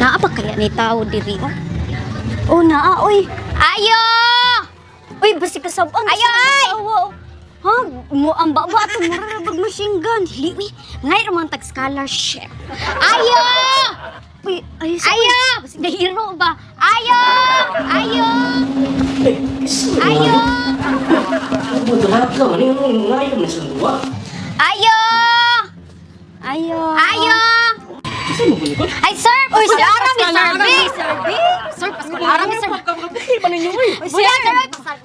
Naa ba kaya ni tao diri? Oh, naa, oy. Ayo! Uy, basi ka sabang. Ayo, ay! Ha? Mo ang baba ato mararabag machine gun. Dili, ngay ramang tag scholarship. Ayo! Uy, ayo. Ayo! Basi dahiro ba? Ayo! Ayo! Ayo! Ayo! Ayo! Ayo! Ay, sir! Uy, sir! Arami, service! Sir, paskalarang, sir! Uy, sir!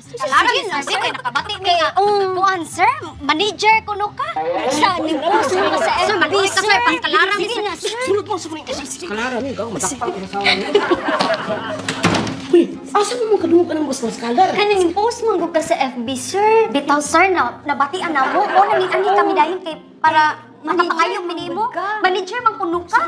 Paskalarang, service! Kaya nakabati niya. Kuhan, sir! Manager, kuno ka? Saan yung post mo sa FB, sir? Maluwi ka, sir! Paskalarang, sir! Sunod mo, sunod kasi paskalarang ikaw. Madakpang ko na sawa niya. Uy, asa mo mga kadungog ka ng bus ng skalar? Kanang post mo ka sa FB, sir. Bitaw, sir, nabatian na mo. O, nangitani kami dahil kay para makapangayong minimo. Manager, magpuno ka.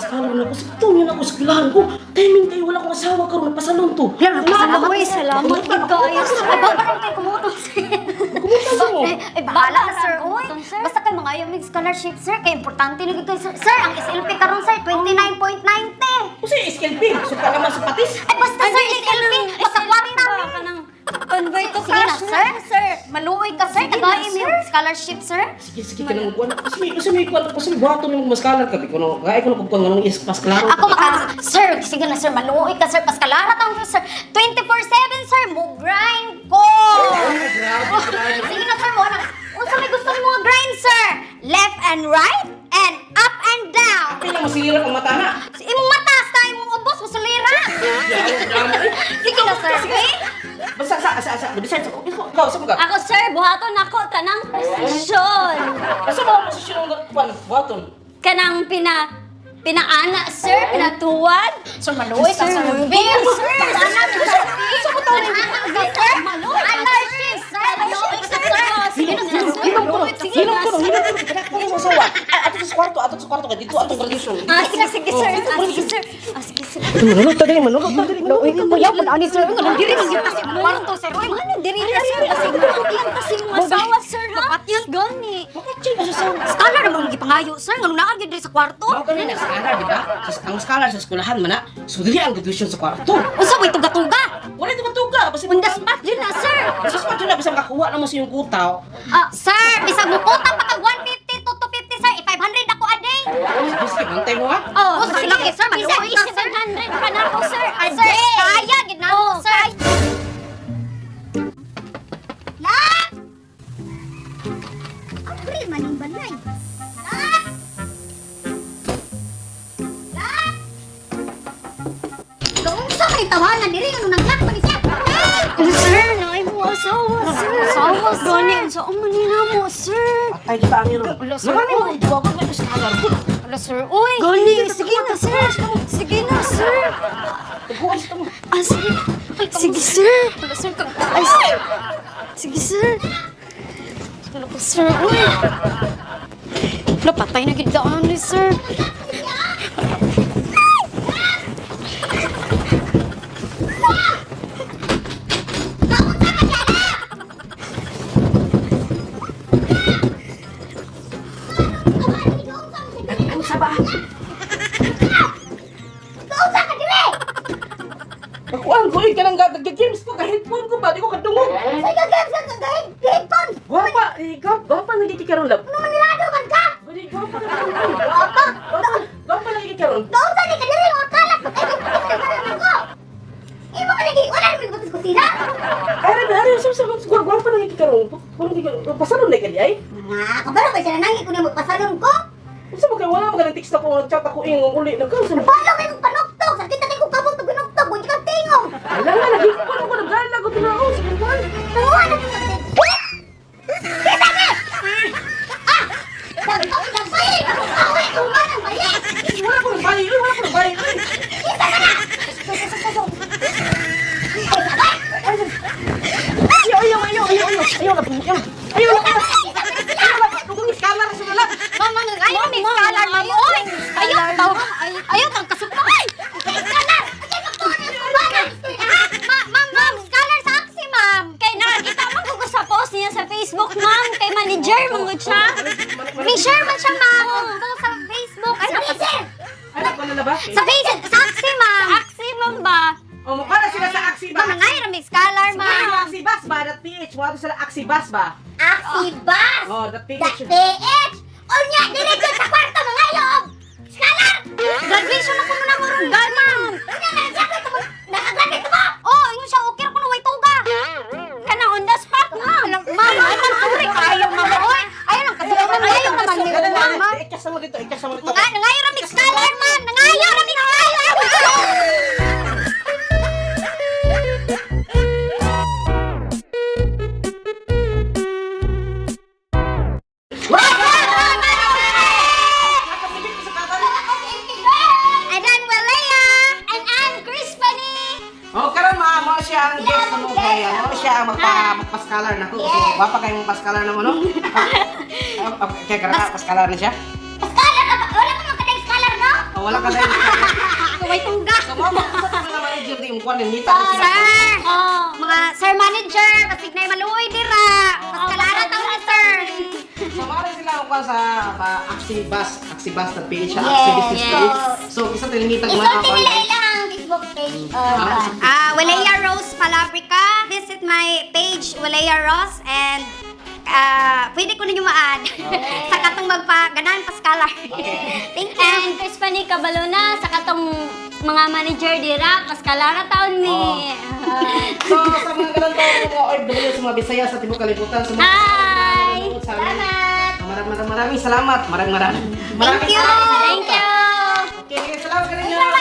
Skalar na ako. Sakto niya na ako sa kilahan ko. Timing kayo, wala akong asawa karon nagpasalon to. Salamat, salamat. Gagayos. Ay, babarang kayo kumutong, sir. Kumusta mo? Ay, bahala na, sir. Basta kayo mga yung scholarship, sir. Kaya importante na kayo, sir. Sir, ang SLP karon, sir, 29.90. Kasi SLP, suka naman sa patis. Ay, basta, sir, SLP. Basta kwarta. Convert to cash, sir. Maluoy ka, sir. Tagayin mo yung scholarship, sir. Sige ka nang kuwan. Kasi may kuwan. Kasi may buhato ng maskalar ka. Kaya ko na pagkuhan nga ng paskalaro. Ako sir, sige na, sir. Maluoy ka, sir. Paskalara taong, sir. 24/7, sir. Mo grind ko. Sige na, sir. Unsa may gusto mo mga grind, sir? Left and right and up and down. Kaya masira ang mata na. Imong matas ta, imong ubos, masulira. Sige na, sir. Okay? Basta sa design sa ikaw sa mga. Ako, sir. Buhaton ako. Tanang posisyon. Basta mga posisyon ng kuwan, buhaton. Kanang pinaana, sir, pinatuwad. Sir, maluwi ka, sir. Bill, sir. Sana, sir. Gusto ko tawag ka, sir. Anarchist, sir. Maluwi ka, sir. Sige na, sir. Sige na, sir. Ato sa kwarto ka dito atong tradisyon. Sige, sir. Sige, sir. Manulog ta diri. Uy, kuya, ani, sir. Ano, diri na yung kasi kwarto, sir. Uy, ano, diri na, sir. Kasi yan kasi mga asawa, sir, ha? Yan, gani. Scholar naman gipangayo, sir. Nga nung naagid diri sa kwarto. Mao kanina sa skalar, di ba? Ang skalar sa eskwelahan man na. So dili ang graduation sa kwarto. Unsa may tuga-tuga? Wala di matuga basta On the spot yun na, sir. Basta pa na basta makakuha naman sa iyong kutaw. Sir, bisag mo puta pa kag 150 to 250, sir. 500 ako a day. Sige, bantay mo ha. Oh, sige, sir. Maluoy ka, sir. 700 pa na ako, sir. Sir, kaya, gid na ako, sir. Lak! April, maning balay. Lak! Lak! Kaunsa kay tawanan diri ano naglak pa ni siya? Sir, naay mo asawa, sir. Asawa, gani. Sa umanina mo, sir. Patay kita ang iro. Sir, Marami mo iduwa ko sa skalar ko. Ala, sir. Uy! Gani, sige na, sir. Sige na, sir. Tuguan sa mo. Sige. Sige, sir. Ala, sir. Ay, sir. Sige, sir. Ala po, sir. Uy! Ala, patay na gidaan ni sir. Ano sa ba? Ako ko ka nang gag-games ko kahit phone ko ba di ko kadungog. Wapa, ikaw wapa nagkikaroon lab. Bali wapa wapa nagkikaroon. Ari sa wapa nagkikaroon. Pasalon na kadi ay. Unsa mo kay wala mo kanang text ako nag-chat ako ingong uli na ka. Ala nga lagi ko pa ko nagala ko tinaw sa kanwan. Wala ko nang bayi. Ayaw na. Dugong skalar sa wala. Mama, ayaw may scholar, ma'am. Oy! Ayaw kang kasupay! Scholar! Ma'am, scholar sa aksi, ma'am. Kaya nakakita mo sila ba? Sa Facebook, sa Axie, ma'am. Axie, ma'am ba? O, mukha na sila sa Axibas. Ma'am, ngay ramig scholar, Ma'am, ma'am. Axibas ba? That PH. Mukha na sila Axibas ba? Aksibas! Oh, that That PH. PH! O niya, diretso sa kwarto mga yob! Scholar! Graduation ako muna ko ron, ma'am. Unya, nakagraduate ka mo! Nakagraduate ka mo! Oh, ingon siya, okay ko na way tuga. Kana on the spot, ma'am. Ma'am, ay man sorry kayo, ma'am. Oy, ayaw lang kasi ma'am, ayaw naman ni ma'am. Ikas mo dito, ikas mo dito. Nangayo ramig scholar, ma'am. Nangayo ramig scholar. Nakasibit ko sa katan. And I'm Walea. And I'm Crispany. Oh, karon mo siya ang guest mo kaya. Mo siya ang magpa-scholar na ko. So, wapa kayong magpa-scholar na mo, no? Okay, kaya karon pa-scholar na siya. Scholar ka ba? Wala ka mga kadang scholar, no? Oh, wala ka dahil. Way tuga. So, mo sa mga manager di mo kuan nita. Sir, mga sir manager, kasig na maluoy dira. Paskalara taon na, sir. So, mara sila ang kuan sa Axibas na page, Yes, Axi Business yes. page. So, isa tilimitan mga Isulti nila kawan. ilang Facebook page. Walea Rose Palabrica. Visit my page, Walea Rose, and pwede ko ninyo ma-add sa katong magpaganan pa-scholar. Thank you. And Crispany Cabalona, sa katong mga manager dira, pa-scholar taon ni. So, sa mga ganun tayo mga OFW sa mga Bisaya sa Timog Kalibutan, sa mga Hi! nanonood sa amin. Salamat! Maraming salamat. Maraming Thank you! Thank you! Okay, salamat ka rin nyo.